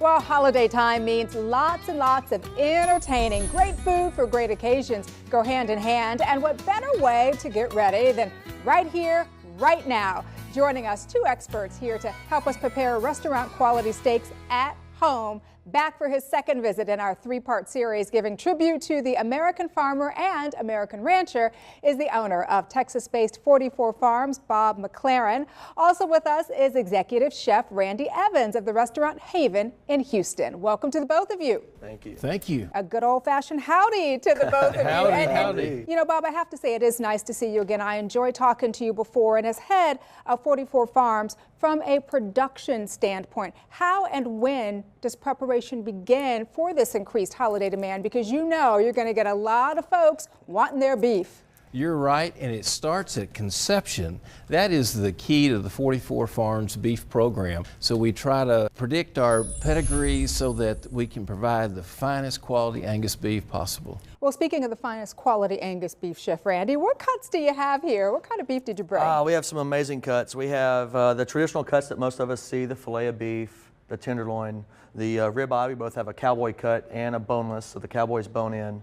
Well, holiday time means lots and lots of entertaining. Great food for great occasions go hand in hand. And what better way to get ready than right here, right now? Joining us, two experts here to help us prepare restaurant quality steaks at home. Back for his second visit in our three-part series giving tribute to the American farmer and American rancher is the owner of Texas-based 44 Farms, Bob McLaren. Also with us is executive chef Randy Evans of the restaurant Haven in Houston. Welcome to the both of you. Thank you. Thank you. A good old-fashioned howdy to the both of Howdy, you. howdy. You know, Bob, I have to say it is nice to see you again. I enjoyed talking to you before, and as head of 44 Farms, from a production standpoint, how and when does preparation begin for this increased holiday demand? Because you know you're going to get a lot of folks wanting their beef. You're right, and it starts at conception. That is the key to the 44 Farms beef program. So we try to predict our pedigrees so that we can provide the finest quality Angus beef possible. Well, speaking of the finest quality Angus beef, Chef Randy, what cuts do you have here? What kind of beef did you bring? We have some amazing cuts. We have the traditional cuts that most of us see, the filet of beef, the tenderloin, the ribeye. We both have a cowboy cut and a boneless, so the cowboy's bone in.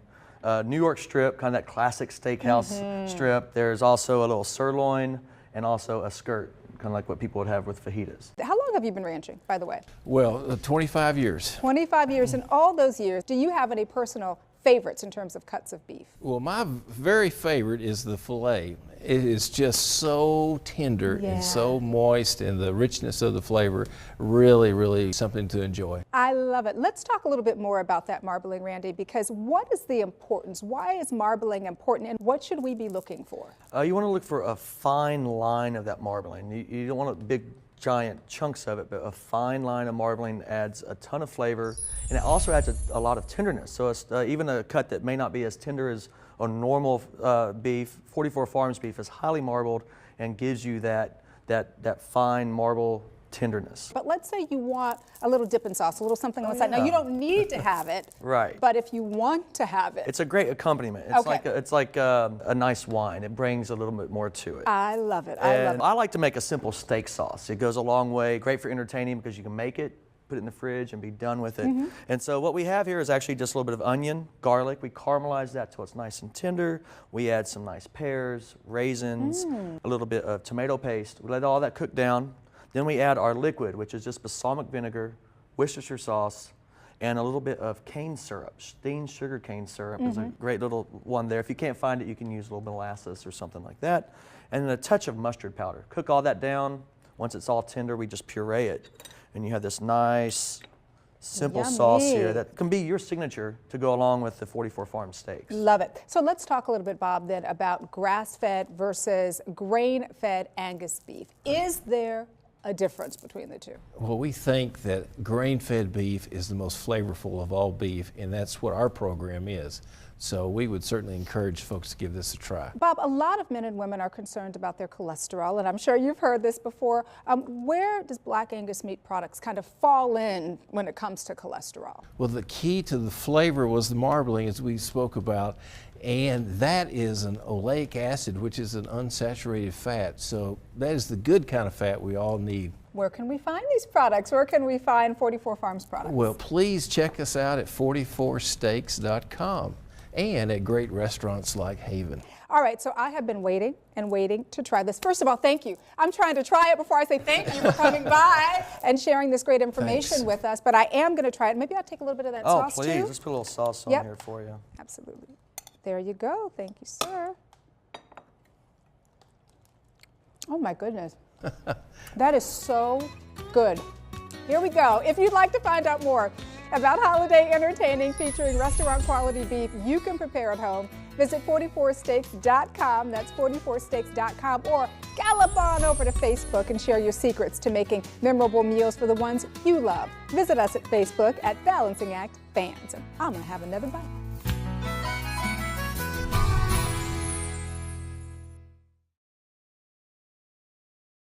New York strip, kind of that classic steakhouse strip. There's also a little sirloin and also a skirt, kind of like what people would have with fajitas. How long have you been ranching, by the way? Well, 25 years. 25 years. In all those years, do you have any personal favorites in terms of cuts of beef? Well, my very favorite is the filet. It is just so tender and so moist, and the richness of the flavor, really something to enjoy. I love it. Let's talk a little bit more about that marbling, Randy, because what is the importance? Why is marbling important, and what should we be looking for? You want to look for a fine line of that marbling. You don't want big giant chunks of it, but a fine line of marbling adds a ton of flavor, and it also adds a lot of tenderness. So it's, even a cut that may not be as tender as a normal beef, 44 Farms beef is highly marbled and gives you that fine marble tenderness. But let's say you want a little dipping sauce, a little something on the side. Now, you don't need to have it, right? But if you want to have it. It's a great accompaniment. It's like a nice wine. It brings a little bit more to it. I love it. I like to make a simple steak sauce. It goes a long way. Great for entertaining because you can make it, put it in the fridge, and be done with it. And so what we have here is actually just a little bit of onion, garlic. We caramelize that till it's nice and tender. We add some nice pears, raisins, a little bit of tomato paste. We let all that cook down. Then we add our liquid, which is just balsamic vinegar, Worcestershire sauce, and a little bit of cane syrup. Steamed sugar cane syrup is a great little one there. If you can't find it, you can use a little molasses or something like that. And then a touch of mustard powder. Cook all that down. Once it's all tender, we just puree it. And you have this nice, simple sauce here that can be your signature to go along with the 44 Farm steaks. Love it. So let's talk a little bit, Bob, then about grass-fed versus grain-fed Angus beef. Is there a difference between the two? Well, we think that grain-fed beef is the most flavorful of all beef, and that's what our program is. So we would certainly encourage folks to give this a try. Bob, a lot of men and women are concerned about their cholesterol, and I'm sure you've heard this before. Where does Black Angus meat products kind of fall in when it comes to cholesterol? Well, the key to the flavor was the marbling, as we spoke about, and that is an oleic acid, which is an unsaturated fat. So that is the good kind of fat we all need. Where can we find these products? Where can we find 44 Farms products? Well, please check us out at 44steaks.com and at great restaurants like Haven. All right, so I have been waiting and waiting to try this. First of all, thank you. I'm trying to try it before I say thank you for coming by and sharing this great information with us, but I am going to try it. Maybe I'll take a little bit of that sauce, please. too. Let's put a little sauce on here for you. Absolutely. There you go. Thank you, sir. Oh, my goodness. That is so good. Here we go. If you'd like to find out more about holiday entertaining featuring restaurant quality beef you can prepare at home, visit 44steaks.com. That's 44steaks.com, or gallop on over to Facebook and share your secrets to making memorable meals for the ones you love. Visit us at Facebook at Balancing Act Fans. And I'm going to have another bite.